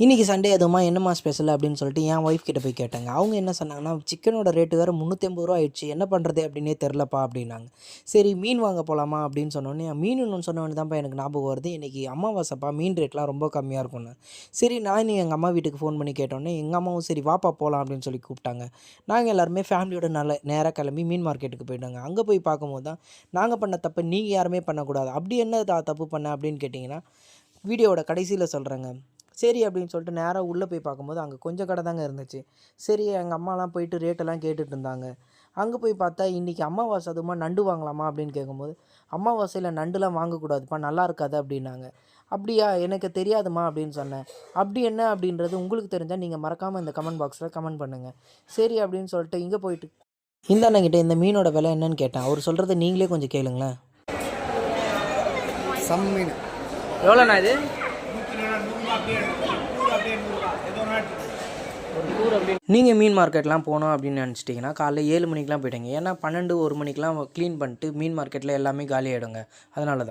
இன்றைக்கி சண்டே அதுவுமா என்னம்மா ஸ்பெஷல் அப்படின்னு சொல்லிட்டு என் ஒய்ஃப் கிட்ட போய் கேட்டாங்க. அவங்க என்ன சொன்னாங்கன்னா, சிக்கனோட ரேட்டு வேறு 350 ரூபா ஆயிடுச்சு. என்ன பண்ணுறது அப்படின்னே தெரிலப்பா அப்படின்னாங்க. சரி மீன் வாங்க போகலாமா அப்படின்னு சொன்னோன்னே, மீனுன்னு சொன்னோன்னே தான்ப்பா எனக்கு ஞாபகம் வருது. இன்றைக்கி அமாவாசைப்பா, மீன் ரேட்லாம் ரொம்ப கம்மியாக இருக்கும்னு. சரி நானும் எங்கள் அம்மா வீட்டுக்கு ஃபோன் பண்ணி கேட்டோன்னே, எங்கள் அம்மாவும் சரி வாப்பா போகலாம் அப்படின்னு சொல்லி கூப்பிட்டாங்க. நாங்கள் எல்லாருமே ஃபேமிலியோட நேராக கிளம்பி மீன் மார்க்கெட்டுக்கு போயிட்டாங்க. அங்கே போய் பார்க்கும்போது தான், நாங்கள் பண்ண தப்பை நீங்கள் யாருமே பண்ணக்கூடாது. அப்படி என்ன தப்பு பண்ண அப்படின்னு கேட்டிங்கன்னா, வீடியோவோட கடைசியில் சொல்கிறேங்க. சரி அப்படின்னு சொல்லிட்டு நேராக உள்ளே போய் பார்க்கும்போது அங்கே கொஞ்சம் கடை தாங்க இருந்துச்சு. சரி எங்கள் அம்மாலாம் போயிட்டு ரேட்டெல்லாம் கேட்டுட்டு இருந்தாங்க. அங்கே போய் பார்த்தா இன்றைக்கி அமாவாசை அதுவுமா நண்டு வாங்கலாமா அப்படின்னு கேட்கும்போது, அமாவாசையில் நண்டுலாம் வாங்கக்கூடாதுப்பா, நல்லா இருக்காது அப்படின்னாங்க. அப்படியா, எனக்கு தெரியாதுமா அப்படின்னு சொன்னேன். அப்படி என்ன அப்படின்றது உங்களுக்கு தெரிஞ்சால் நீங்கள் மறக்காமல் இந்த கமெண்ட் பாக்ஸில் கமெண்ட் பண்ணுங்கள். சரி அப்படின்னு சொல்லிட்டு இங்கே போயிட்டு இந்த அண்ணங்கிட்ட இந்த மீனோட விலை என்னன்னு கேட்டேன். அவர் சொல்கிறத நீங்களே கொஞ்சம் கேளுங்களேன். மீன் எவ்வளோண்ணா இது? நீங்கள் மீன் மார்க்கெட்லாம் போனோம் அப்படின்னு நினச்சிட்டிங்கன்னா காலைல 7 மணிக்கெலாம் போயிட்டீங்க. ஏன்னா 12, 1 மணிக்கெலாம் க்ளீன் பண்ணிட்டு மீன் மார்க்கெட்டில் எல்லாமே காலி ஆகிடுங்க. அதனால தான்.